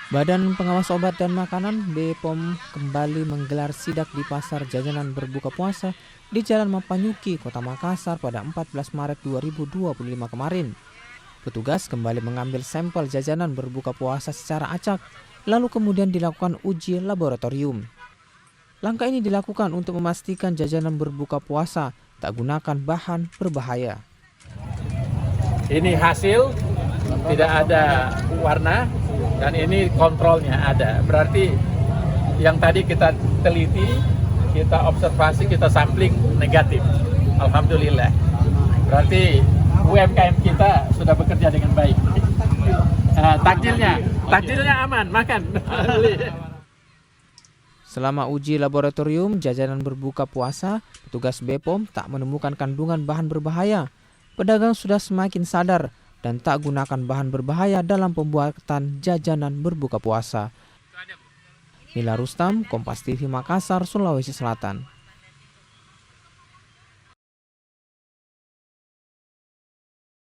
Badan Pengawas Obat dan Makanan BPOM kembali menggelar sidak di pasar jajanan berbuka puasa di Jalan Mapanyuki, Kota Makassar pada 14 Maret 2025 kemarin. Petugas kembali mengambil sampel jajanan berbuka puasa secara acak, lalu kemudian dilakukan uji laboratorium. Langkah ini dilakukan untuk memastikan jajanan berbuka puasa tak gunakan bahan berbahaya. Ini hasil, tidak ada warna, dan ini kontrolnya ada. Berarti yang tadi kita teliti, kita observasi, kita sampling negatif. Alhamdulillah. Berarti UMKM kita sudah bekerja dengan baik. Takjilnya aman, makan. Selama uji laboratorium jajanan berbuka puasa, petugas BPOM tak menemukan kandungan bahan berbahaya. Pedagang sudah semakin sadar dan tak gunakan bahan berbahaya dalam pembuatan jajanan berbuka puasa. Mila Rustam, Kompas TV Makassar, Sulawesi Selatan.